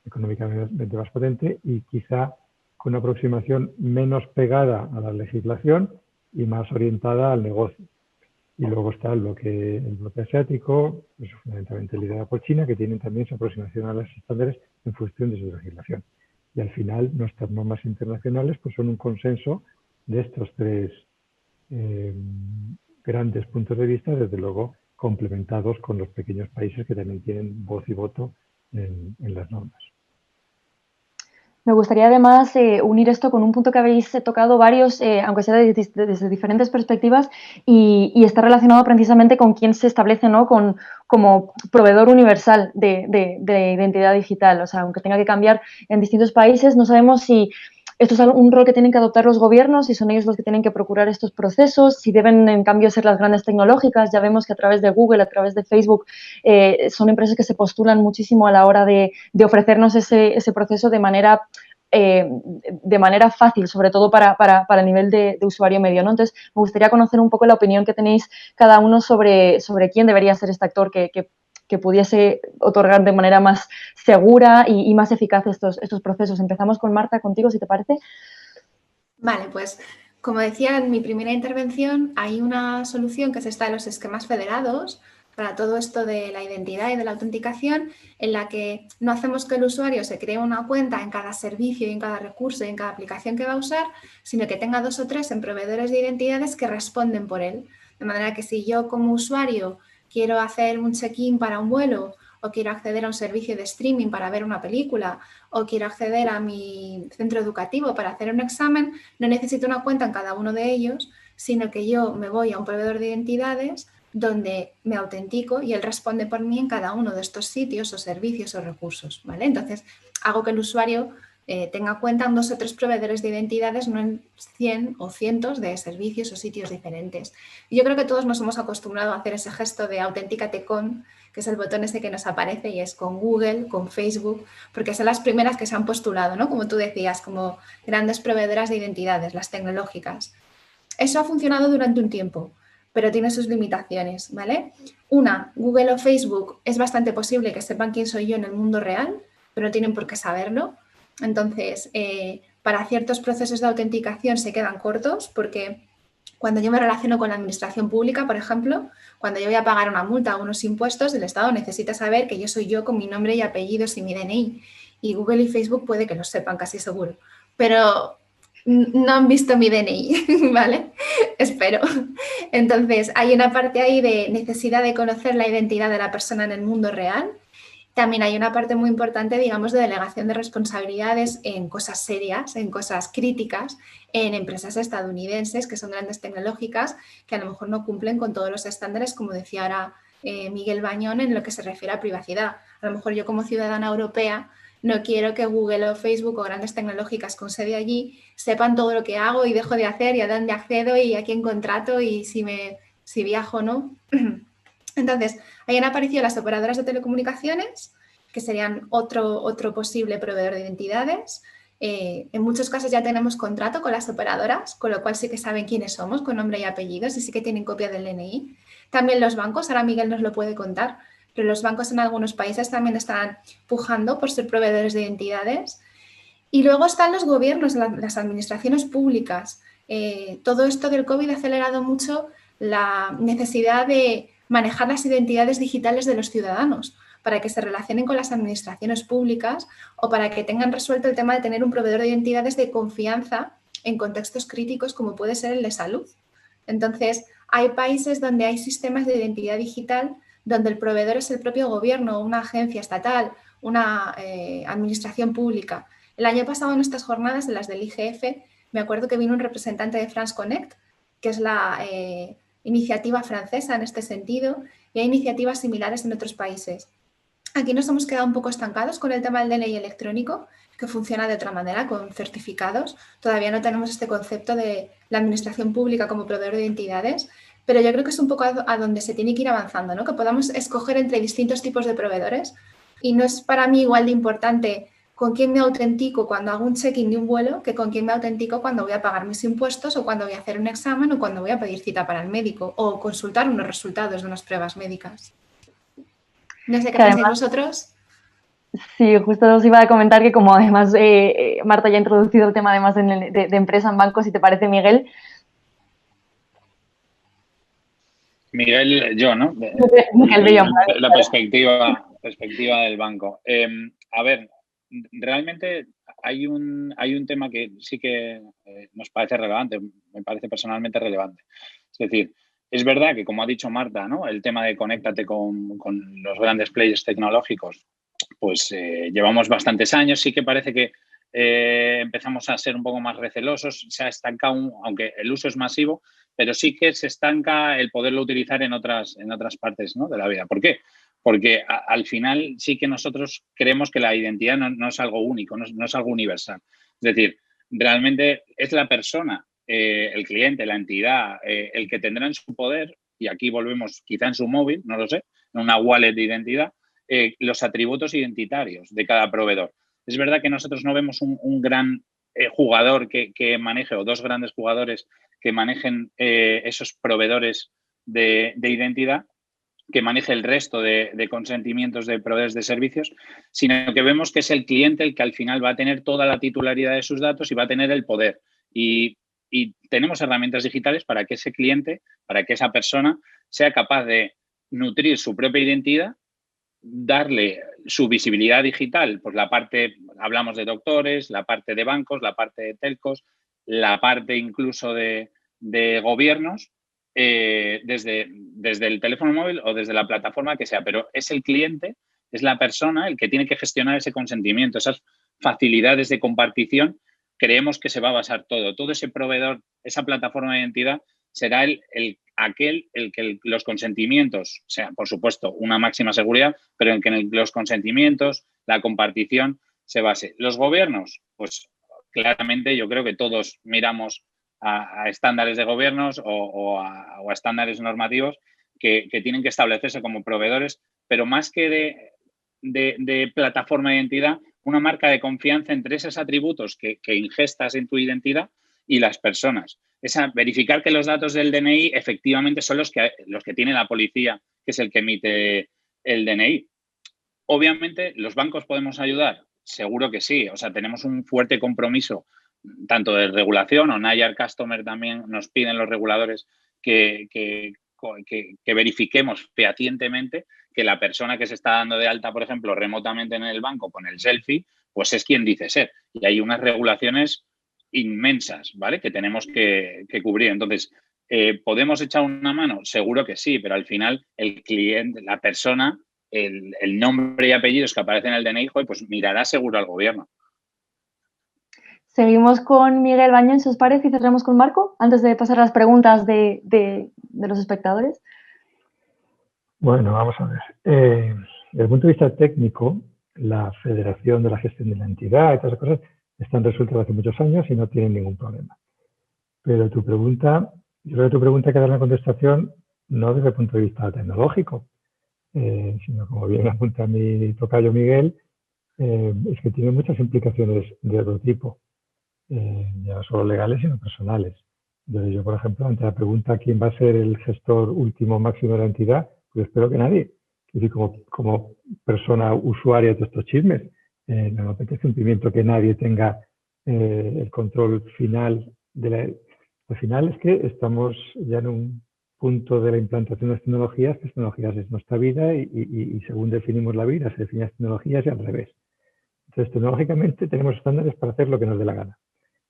E: económicamente más potente y quizá con una aproximación menos pegada a la legislación y más orientada al negocio. Y luego está el bloque asiático, pues fundamentalmente liderado por China, que tienen también su aproximación a los estándares en función de su legislación. Y al final nuestras normas internacionales pues son un consenso de estos 3 grandes puntos de vista, desde luego complementados con los pequeños países que también tienen voz y voto en las normas.
A: Me gustaría además unir esto con un punto que habéis tocado varios, aunque sea desde diferentes perspectivas, y está relacionado precisamente con quién se establece, ¿no?, como proveedor universal de identidad digital. O sea, aunque tenga que cambiar en distintos países, no sabemos si esto es un rol que tienen que adoptar los gobiernos y son ellos los que tienen que procurar estos procesos. Si deben, en cambio, ser las grandes tecnológicas, ya vemos que a través de Google, a través de Facebook, son empresas que se postulan muchísimo a la hora de ofrecernos ese proceso de manera fácil, sobre todo para el nivel de usuario medio, ¿no? Entonces, me gustaría conocer un poco la opinión que tenéis cada uno sobre quién debería ser este actor que pudiese otorgar de manera más segura y más eficaz estos procesos. Empezamos con Marta, contigo, si te parece.
B: Vale, pues como decía en mi primera intervención, hay una solución que es esta de los esquemas federados para todo esto de la identidad y de la autenticación, en la que no hacemos que el usuario se cree una cuenta en cada servicio y en cada recurso y en cada aplicación que va a usar, sino que tenga 2 o 3 en proveedores de identidades que responden por él. De manera que si yo como usuario quiero hacer un check-in para un vuelo o quiero acceder a un servicio de streaming para ver una película o quiero acceder a mi centro educativo para hacer un examen, no necesito una cuenta en cada uno de ellos, sino que yo me voy a un proveedor de identidades donde me autentico y él responde por mí en cada uno de estos sitios o servicios o recursos, ¿vale? Entonces, hago que el usuario tenga cuenta en 2 o 3 proveedores de identidades, no en 100 o cientos de servicios o sitios diferentes. Y yo creo que todos nos hemos acostumbrado a hacer ese gesto de autentícate con, que es el botón ese que nos aparece y es con Google, con Facebook, porque son las primeras que se han postulado, ¿no? Como tú decías, como grandes proveedoras de identidades, las tecnológicas. Eso ha funcionado durante un tiempo, pero tiene sus limitaciones, ¿vale? Una, Google o Facebook es bastante posible que sepan quién soy yo en el mundo real, pero no tienen por qué saberlo. Entonces, para ciertos procesos de autenticación se quedan cortos porque cuando yo me relaciono con la administración pública, por ejemplo, cuando yo voy a pagar una multa o unos impuestos, el Estado necesita saber que yo soy yo con mi nombre y apellidos y mi DNI. Y Google y Facebook puede que lo sepan, casi seguro. Pero no han visto mi DNI, ¿vale? Espero. Entonces, hay una parte ahí de necesidad de conocer la identidad de la persona en el mundo real. También hay una parte muy importante, digamos, de delegación de responsabilidades en cosas serias, en cosas críticas, en empresas estadounidenses que son grandes tecnológicas que a lo mejor no cumplen con todos los estándares, como decía ahora Miguel Bañón, en lo que se refiere a privacidad. A lo mejor yo como ciudadana europea no quiero que Google o Facebook o grandes tecnológicas con sede allí sepan todo lo que hago y dejo de hacer y a dónde accedo y a quién contrato y si viajo o no. Entonces, ahí han aparecido las operadoras de telecomunicaciones, que serían otro posible proveedor de identidades. En muchos casos ya tenemos contrato con las operadoras, con lo cual sí que saben quiénes somos, con nombre y apellidos, y sí que tienen copia del DNI. También los bancos, ahora Miguel nos lo puede contar, pero los bancos en algunos países también están pujando por ser proveedores de identidades. Y luego están los gobiernos, las administraciones públicas. Todo esto del COVID ha acelerado mucho la necesidad de manejar las identidades digitales de los ciudadanos para que se relacionen con las administraciones públicas o para que tengan resuelto el tema de tener un proveedor de identidades de confianza en contextos críticos como puede ser el de salud. Entonces, hay países donde hay sistemas de identidad digital donde el proveedor es el propio gobierno, una agencia estatal, una administración pública. El año pasado en estas jornadas, en las del IGF, me acuerdo que vino un representante de France Connect, que es la iniciativa francesa en este sentido, y hay iniciativas similares en otros países. Aquí nos hemos quedado un poco estancados con el tema del DNI electrónico, que funciona de otra manera, con certificados. Todavía no tenemos este concepto de la administración pública como proveedor de identidades, pero yo creo que es un poco a donde se tiene que ir avanzando, ¿no? Que podamos escoger entre distintos tipos de proveedores y no es para mí igual de importante con quién me autentico cuando hago un check-in de un vuelo que con quién me autentico cuando voy a pagar mis impuestos o cuando voy a hacer un examen o cuando voy a pedir cita para el médico o consultar unos resultados de unas pruebas médicas. No sé qué pensáis vosotros.
A: Sí, justo os iba a comentar que como además Marta ya ha introducido el tema además de empresa en bancos, si te parece, Miguel.
C: Miguel, yo, ¿no? La perspectiva del banco. A ver, realmente hay un tema que sí que nos parece relevante, me parece personalmente relevante. Es decir, es verdad que, como ha dicho Marta, ¿no? El tema de conéctate con los grandes players tecnológicos, pues llevamos bastantes años, sí que parece que empezamos a ser un poco más recelosos, se ha estancado, aunque el uso es masivo, pero sí que se estanca el poderlo utilizar en otras partes, ¿no? de la vida. ¿Por qué? Porque al final sí que nosotros creemos que la identidad no es algo único, no es algo universal. Es decir, realmente es la persona, el cliente, la entidad, el que tendrá en su poder, y aquí volvemos quizá en su móvil, no lo sé, en una wallet de identidad, los atributos identitarios de cada proveedor. Es verdad que nosotros no vemos un gran jugador que maneje, o dos grandes jugadores que manejen esos proveedores de identidad, que maneje el resto de consentimientos de proveedores de servicios, sino que vemos que es el cliente el que al final va a tener toda la titularidad de sus datos y va a tener el poder. Y tenemos herramientas digitales para que ese cliente, para que esa persona sea capaz de nutrir su propia identidad, darle su visibilidad digital, pues la parte, hablamos de doctores, la parte de bancos, la parte de telcos, la parte incluso de gobiernos, desde el teléfono móvil o desde la plataforma que sea, pero es el cliente, es la persona el que tiene que gestionar ese consentimiento, esas facilidades de compartición. Creemos que se va a basar todo ese proveedor, esa plataforma de identidad será aquel que los consentimientos, o sea, por supuesto, una máxima seguridad, pero en que los consentimientos, la compartición se base. Los gobiernos, pues claramente yo creo que todos miramos a estándares de gobiernos o a estándares normativos que tienen que establecerse como proveedores, pero más que de plataforma de identidad, una marca de confianza entre esos atributos que ingestas en tu identidad y las personas. Verificar que los datos del DNI efectivamente son los que tiene la policía, que es el que emite el DNI. Obviamente, ¿los bancos podemos ayudar? Seguro que sí. O sea, tenemos un fuerte compromiso tanto de regulación, o NAIAR Customer también nos piden los reguladores que verifiquemos fehacientemente que la persona que se está dando de alta, por ejemplo, remotamente en el banco con el selfie, pues es quien dice ser. Y hay unas regulaciones inmensas, ¿vale?, que tenemos que cubrir. Entonces, ¿podemos echar una mano? Seguro que sí, pero al final el cliente, la persona, el nombre y apellidos que aparecen en el DNI, pues mirará seguro al gobierno.
A: Seguimos con Miguel Bañón, si os parece, y cerramos con Marco, antes de pasar a las preguntas de los espectadores.
E: Bueno, vamos a ver. Desde el punto de vista técnico, la federación de la gestión de la entidad y todas esas cosas están resueltas hace muchos años y no tienen ningún problema. Pero tu pregunta, yo creo que tu pregunta hay que dar una contestación no desde el punto de vista tecnológico, sino como bien apunta mi tocayo Miguel, es que tiene muchas implicaciones de otro tipo. Ya no solo legales, sino personales. Entonces, yo, por ejemplo, ante la pregunta quién va a ser el gestor último máximo de la entidad, pues espero que nadie. Es decir, como persona usuaria de todos estos chismes, no me apetece un pimiento que nadie tenga el control final Al final es que estamos ya en un punto de la implantación de las tecnologías, que las tecnologías es nuestra vida y según definimos la vida, se definen las tecnologías y al revés. Entonces, tecnológicamente tenemos estándares para hacer lo que nos dé la gana.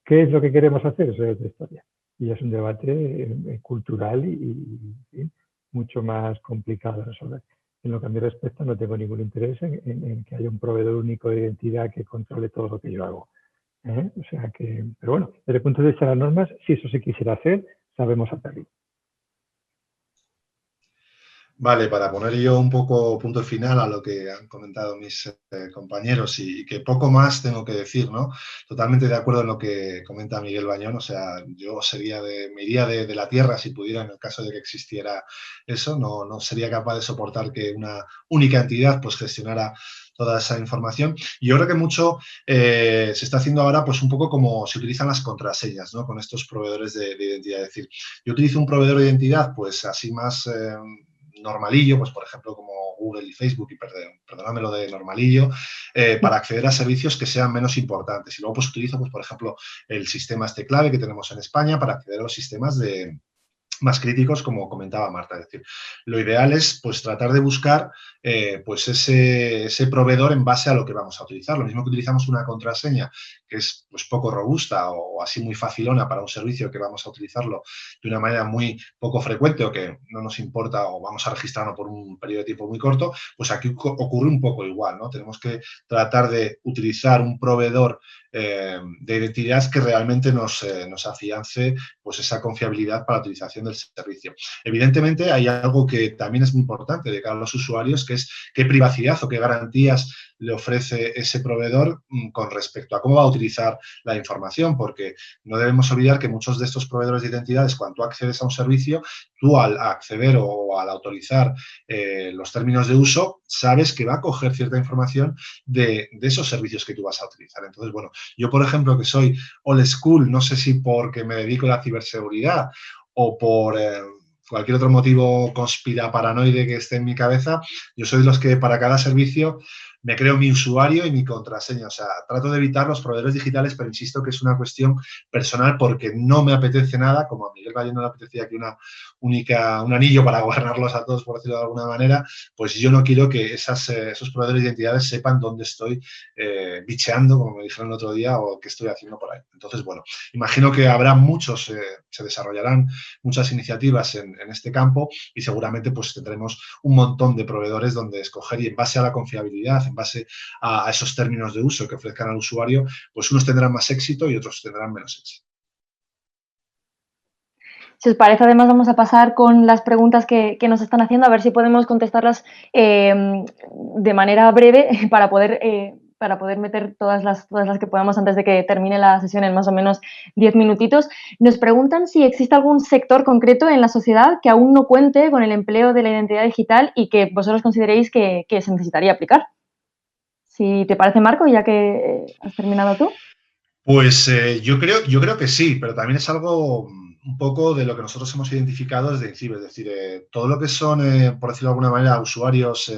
E: ¿Qué es lo que queremos hacer? Eso es otra historia. Y es un debate cultural y mucho más complicado de resolver. En lo que a mí respecta, no tengo ningún interés en que haya un proveedor único de identidad que controle todo lo que yo hago. O sea que, pero bueno, desde el punto de vista de las normas, si eso se quisiera hacer, sabemos hacerlo.
D: Vale, para poner yo un poco punto final a lo que han comentado mis compañeros y que poco más tengo que decir, ¿no? Totalmente de acuerdo en lo que comenta Miguel Bañón, o sea, yo me iría de la tierra si pudiera, en el caso de que existiera eso, no sería capaz de soportar que una única entidad pues gestionara toda esa información. Y yo creo que mucho se está haciendo ahora pues un poco como se utilizan las contraseñas, ¿no?, con estos proveedores de identidad. Es decir, yo utilizo un proveedor de identidad pues así más normalillo, pues por ejemplo como Google y Facebook, y perdóname lo de normalillo, para acceder a servicios que sean menos importantes. Y luego pues utilizo, pues por ejemplo, el sistema clave que tenemos en España para acceder a los sistemas más críticos, como comentaba Marta. Es decir, lo ideal es pues tratar de buscar pues ese proveedor en base a lo que vamos a utilizar. Lo mismo que utilizamos una contraseña que es pues poco robusta o así muy facilona para un servicio que vamos a utilizarlo de una manera muy poco frecuente o que no nos importa o vamos a registrarlo por un periodo de tiempo muy corto, pues aquí ocurre un poco igual, ¿no? Tenemos que tratar de utilizar un proveedor de identidad que realmente nos afiance pues esa confiabilidad para la utilización del servicio. Evidentemente hay algo que también es muy importante de cara a los usuarios, que Entonces, ¿qué privacidad o qué garantías le ofrece ese proveedor con respecto a cómo va a utilizar la información? Porque no debemos olvidar que muchos de estos proveedores de identidades, cuando tú accedes a un servicio, tú al acceder o al autorizar los términos de uso, sabes que va a coger cierta información de esos servicios que tú vas a utilizar. Entonces, bueno, yo, por ejemplo, que soy old school, no sé si porque me dedico a la ciberseguridad o por cualquier otro motivo conspiraparanoide que esté en mi cabeza, yo soy de los que para cada servicio me creo mi usuario y mi contraseña. O sea, trato de evitar los proveedores digitales, pero insisto que es una cuestión personal porque no me apetece nada, como a Miguel Valle no le apetecía aquí un anillo para gobernarlos a todos, por decirlo de alguna manera, pues yo no quiero que esos proveedores de identidades sepan dónde estoy bicheando, como me dijeron el otro día, o qué estoy haciendo por ahí. Entonces, bueno, imagino que habrá muchos, se desarrollarán muchas iniciativas en este campo y seguramente pues tendremos un montón de proveedores donde escoger y en base a la confiabilidad, en base a esos términos de uso que ofrezcan al usuario, pues unos tendrán más éxito y otros tendrán menos éxito.
A: Si os parece, además vamos a pasar con las preguntas que nos están haciendo, a ver si podemos contestarlas de manera breve para poder meter todas las que podamos antes de que termine la sesión en más o menos 10 minutitos. Nos preguntan si existe algún sector concreto en la sociedad que aún no cuente con el empleo de la identidad digital y que vosotros consideréis que se necesitaría aplicar. Si te parece, Marco, ya que has terminado tú.
D: Pues yo creo que sí, pero también es algo un poco de lo que nosotros hemos identificado desde INCIBE, es decir, todo lo que son, por decirlo de alguna manera, usuarios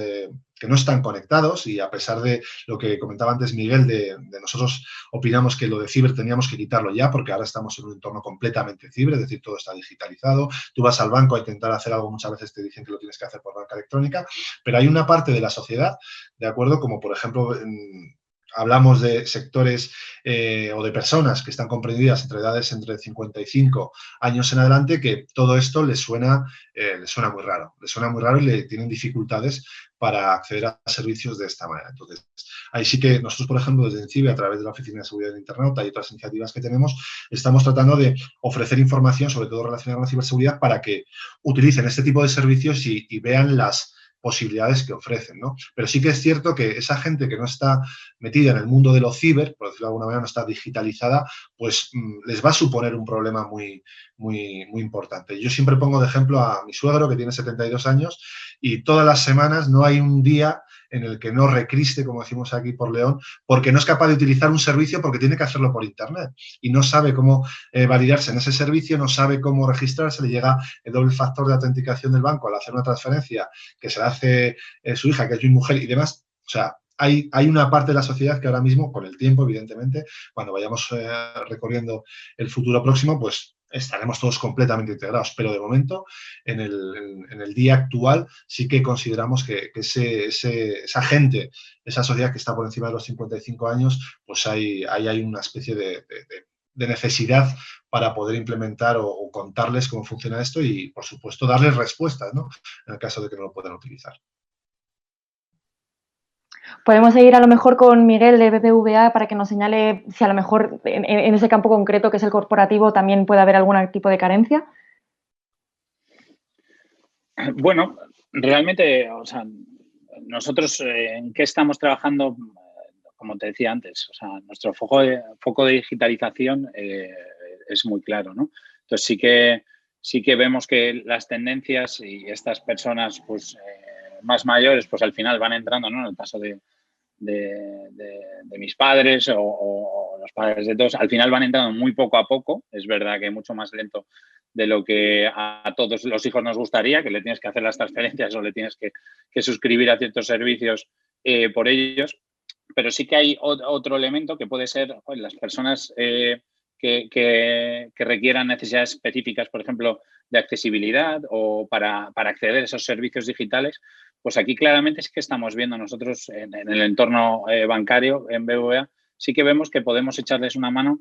D: que no están conectados y a pesar de lo que comentaba antes Miguel, de nosotros opinamos que lo de ciber teníamos que quitarlo ya porque ahora estamos en un entorno completamente ciber, es decir, todo está digitalizado, tú vas al banco a intentar hacer algo, muchas veces te dicen que lo tienes que hacer por banca electrónica, pero hay una parte de la sociedad, ¿de acuerdo? Como por ejemplo hablamos de sectores o de personas que están comprendidas entre edades entre 55 años en adelante, que todo esto les suena muy raro y le tienen dificultades para acceder a servicios de esta manera. Entonces, ahí sí que nosotros, por ejemplo, desde INCIBE, a través de la Oficina de Seguridad de Internet y otras iniciativas que tenemos, estamos tratando de ofrecer información, sobre todo relacionada con la ciberseguridad, para que utilicen este tipo de servicios y vean las posibilidades que ofrecen, ¿no? Pero sí que es cierto que esa gente que no está metida en el mundo de lo ciber, por decirlo de alguna manera, no está digitalizada, pues les va a suponer un problema muy, muy, muy importante. Yo siempre pongo de ejemplo a mi suegro, que tiene 72 años, y todas las semanas no hay un día en el que no recriste, como decimos aquí por León, porque no es capaz de utilizar un servicio porque tiene que hacerlo por Internet y no sabe cómo validarse en ese servicio, no sabe cómo registrarse, le llega el doble factor de autenticación del banco al hacer una transferencia que se la hace su hija, que es mi mujer y demás. O sea, hay una parte de la sociedad que ahora mismo, con el tiempo, evidentemente, cuando vayamos recorriendo el futuro próximo, pues estaremos todos completamente integrados. Pero de momento, en el día actual, sí que consideramos que esa gente, esa sociedad que está por encima de los 55 años, pues hay una especie de necesidad para poder implementar o contarles cómo funciona esto y, por supuesto, darles respuestas, ¿no? En el caso de que no lo puedan utilizar.
A: Podemos seguir a lo mejor con Miguel de BBVA para que nos señale si a lo mejor en ese campo concreto que es el corporativo también puede haber algún tipo de carencia.
C: Bueno, realmente, o sea, nosotros en qué estamos trabajando, como te decía antes, o sea, nuestro foco de digitalización es muy claro, ¿no? Entonces sí que vemos que las tendencias y estas personas pues más mayores pues al final van entrando, ¿no? En el caso de mis padres o los padres de todos, al final van entrando muy poco a poco, es verdad que mucho más lento de lo que a todos los hijos nos gustaría, que le tienes que hacer las transferencias o le tienes que suscribir a ciertos servicios por ellos, pero sí que hay otro elemento que puede ser las personas que requieran necesidades específicas, por ejemplo, de accesibilidad o para acceder a esos servicios digitales. Pues aquí claramente sí que estamos viendo nosotros en el entorno bancario, en BBVA, sí que vemos que podemos echarles una mano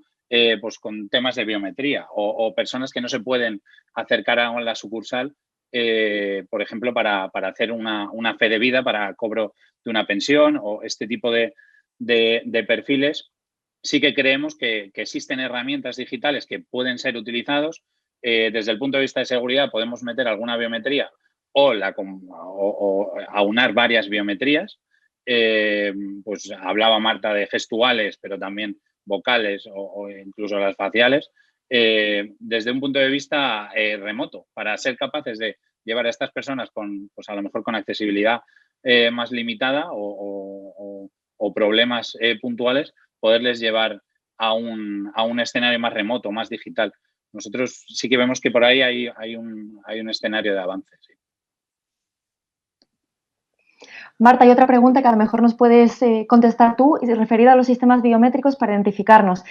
C: pues con temas de biometría o personas que no se pueden acercar a la sucursal, por ejemplo, para hacer una fe de vida, para cobro de una pensión o este tipo de perfiles. Sí que creemos que existen herramientas digitales que pueden ser utilizados. Desde el punto de vista de seguridad podemos meter alguna biometría o aunar varias biometrías. Pues hablaba Marta de gestuales, pero también vocales o incluso las faciales, desde un punto de vista remoto, para ser capaces de llevar a estas personas pues a lo mejor con accesibilidad más limitada o problemas puntuales, poderles llevar a un escenario más remoto, más digital. Nosotros sí que vemos que por ahí hay un escenario de avance. Sí.
A: Marta, hay otra pregunta que a lo mejor nos puedes contestar tú, referida a los sistemas biométricos para identificarnos.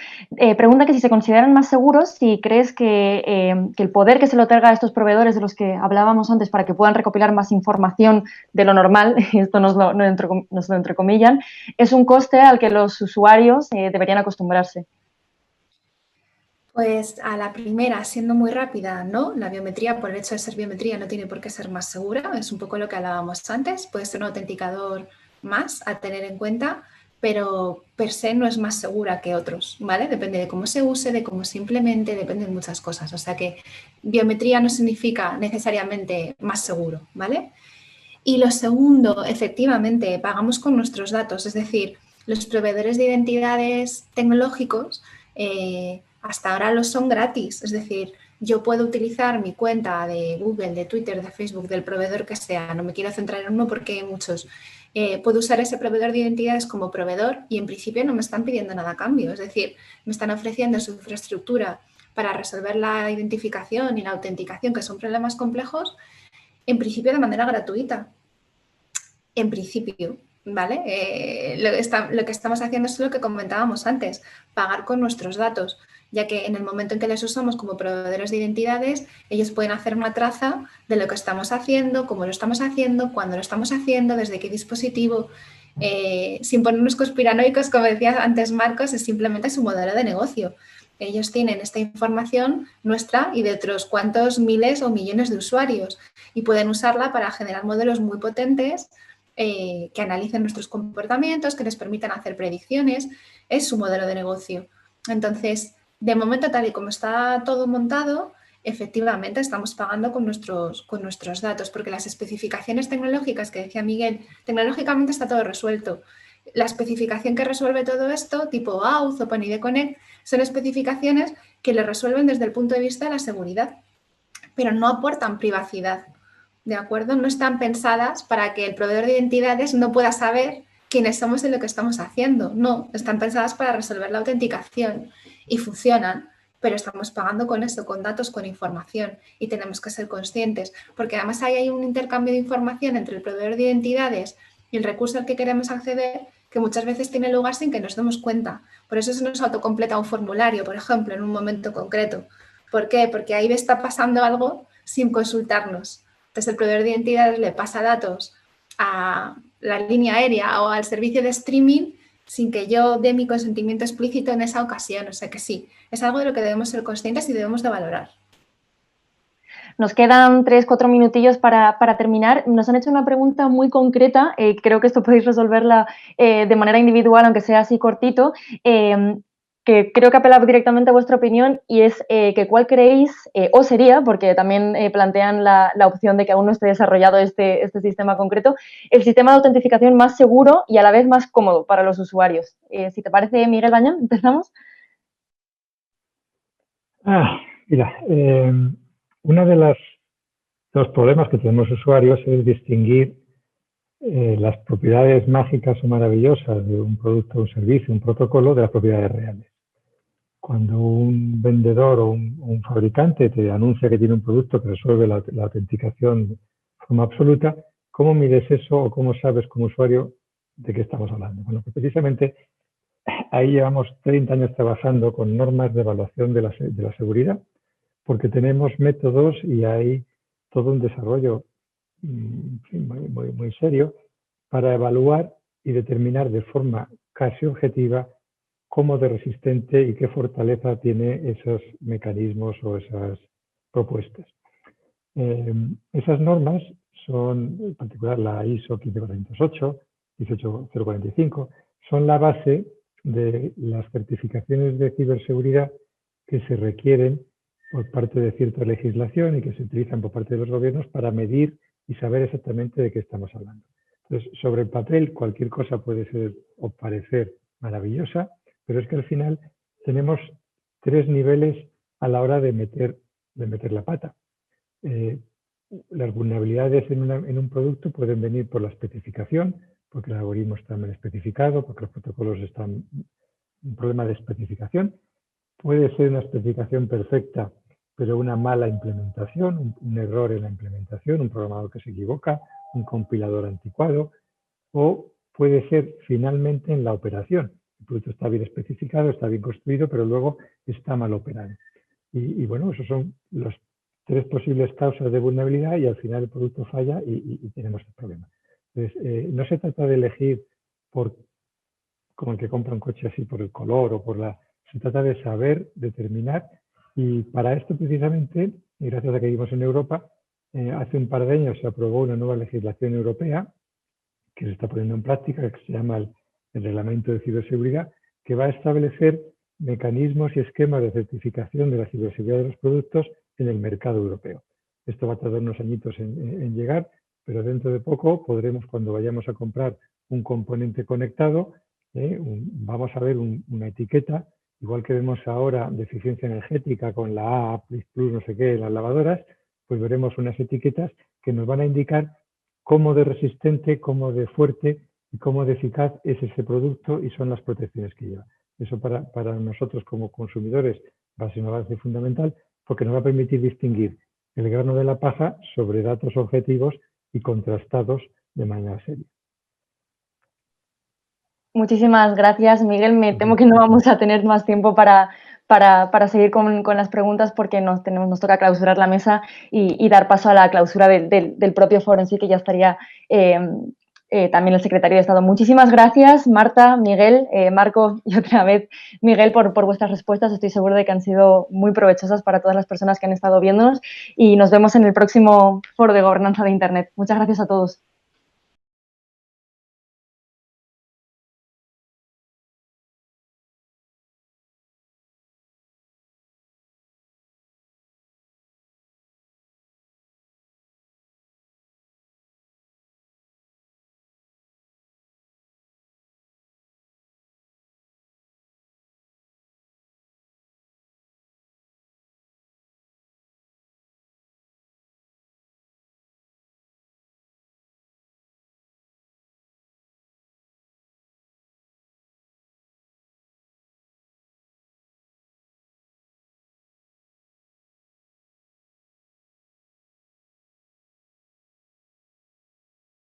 A: Pregunta que si se consideran más seguros, si crees que el poder que se le otorga a estos proveedores de los que hablábamos antes para que puedan recopilar más información de lo normal, esto nos lo entrecomillan, es un coste al que los usuarios deberían acostumbrarse.
B: Pues a la primera, siendo muy rápida, no. La biometría, por el hecho de ser biometría, no tiene por qué ser más segura. Es un poco lo que hablábamos antes. Puede ser un autenticador más a tener en cuenta, pero per se no es más segura que otros, ¿vale? Depende de cómo se use, de cómo se implemente, depende de muchas cosas. O sea que biometría no significa necesariamente más seguro, ¿vale? Y lo segundo, efectivamente, pagamos con nuestros datos. Es decir, los proveedores de identidades tecnológicos hasta ahora lo son gratis, es decir, yo puedo utilizar mi cuenta de Google, de Twitter, de Facebook, del proveedor que sea, no me quiero centrar en uno porque hay muchos. Puedo usar ese proveedor de identidades como proveedor y en principio no me están pidiendo nada a cambio, es decir, me están ofreciendo su infraestructura para resolver la identificación y la autenticación, que son problemas complejos, en principio de manera gratuita. En principio, ¿vale? Lo que estamos haciendo es lo que comentábamos antes, pagar con nuestros datos, ya que en el momento en que les usamos como proveedores de identidades, ellos pueden hacer una traza de lo que estamos haciendo, cómo lo estamos haciendo, cuándo lo estamos haciendo, desde qué dispositivo, sin ponernos conspiranoicos, como decía antes Marcos, es simplemente su modelo de negocio. Ellos tienen esta información nuestra y de otros cuantos miles o millones de usuarios y pueden usarla para generar modelos muy potentes que analicen nuestros comportamientos, que les permitan hacer predicciones. Es su modelo de negocio. Entonces, de momento, tal y como está todo montado, efectivamente estamos pagando con nuestros datos, porque las especificaciones tecnológicas que decía Miguel, tecnológicamente está todo resuelto. La especificación que resuelve todo esto, tipo Auth o PanID Connect, son especificaciones que le resuelven desde el punto de vista de la seguridad, pero no aportan privacidad. ¿De acuerdo? No están pensadas para que el proveedor de identidades no pueda saber quiénes somos y lo que estamos haciendo. No, están pensadas para resolver la autenticación y funcionan, pero estamos pagando con eso, con datos, con información y tenemos que ser conscientes, porque además ahí hay un intercambio de información entre el proveedor de identidades y el recurso al que queremos acceder que muchas veces tiene lugar sin que nos demos cuenta. Por eso se nos autocompleta un formulario, por ejemplo, en un momento concreto. ¿Por qué? Porque ahí está pasando algo sin consultarnos. Entonces, el proveedor de identidades le pasa datos a la línea aérea o al servicio de streaming sin que yo dé mi consentimiento explícito en esa ocasión. O sea que sí, es algo de lo que debemos ser conscientes y debemos de valorar.
A: Nos quedan 3-4 minutillos para terminar. Nos han hecho una pregunta muy concreta. Creo que esto podéis resolverla de manera individual, aunque sea así cortito. Que creo que apela directamente a vuestra opinión y es que cuál creéis, o sería, porque también plantean la opción de que aún no esté desarrollado este sistema concreto, el sistema de autentificación más seguro y a la vez más cómodo para los usuarios. Si te parece, Miguel Bañán, empezamos.
E: Mira, uno de los problemas que tenemos usuarios es distinguir las propiedades mágicas o maravillosas de un producto, un servicio, un protocolo de las propiedades reales. Cuando un vendedor o un fabricante te anuncia que tiene un producto que resuelve la autenticación de forma absoluta, ¿cómo mides eso o cómo sabes como usuario de qué estamos hablando? Bueno, pues precisamente ahí llevamos 30 años trabajando con normas de evaluación de la seguridad, porque tenemos métodos y hay todo un desarrollo muy serio para evaluar y determinar de forma casi objetiva cómo de resistente y qué fortaleza tiene esos mecanismos o esas propuestas. Esas normas son, en particular la ISO 15408, 18045, son la base de las certificaciones de ciberseguridad que se requieren por parte de cierta legislación y que se utilizan por parte de los gobiernos para medir y saber exactamente de qué estamos hablando. Entonces, sobre el papel, cualquier cosa puede ser o parecer maravillosa, pero es que al final tenemos 3 niveles a la hora de meter la pata. Las vulnerabilidades en un producto pueden venir por la especificación, porque el algoritmo está mal especificado, porque los protocolos están un problema de especificación. Puede ser una especificación perfecta, pero una mala implementación, un error en la implementación, un programador que se equivoca, un compilador anticuado, o puede ser finalmente en la operación. El producto está bien especificado, está bien construido, pero luego está mal operado. Y bueno, esos son los 3 posibles causas de vulnerabilidad y al final el producto falla y tenemos el problema. Entonces, no se trata de elegir como el que compra un coche así por el color o por la... Se trata de saber determinar, y para esto precisamente, y gracias a que vivimos en Europa, hace un par de años se aprobó una nueva legislación europea que se está poniendo en práctica, que se llama el Reglamento de Ciberseguridad, que va a establecer mecanismos y esquemas de certificación de la ciberseguridad de los productos en el mercado europeo. Esto va a tardar unos añitos en llegar, pero dentro de poco podremos, cuando vayamos a comprar un componente conectado, vamos a ver una etiqueta, igual que vemos ahora de eficiencia energética con la A++, no sé qué, las lavadoras, pues veremos unas etiquetas que nos van a indicar cómo de resistente, cómo de fuerte y cómo de eficaz es ese producto y son las protecciones que lleva. Eso para nosotros como consumidores va a ser un avance fundamental porque nos va a permitir distinguir el grano de la paja sobre datos objetivos y contrastados de manera seria.
A: Muchísimas gracias, Miguel. Me temo que no vamos a tener más tiempo para seguir con las preguntas porque nos toca clausurar la mesa y dar paso a la clausura del propio foro en sí, que ya estaría también el secretario de Estado. Muchísimas gracias, Marta, Miguel, Marco y otra vez Miguel por vuestras respuestas. Estoy seguro de que han sido muy provechosas para todas las personas que han estado viéndonos y nos vemos en el próximo foro de gobernanza de Internet. Muchas gracias a todos.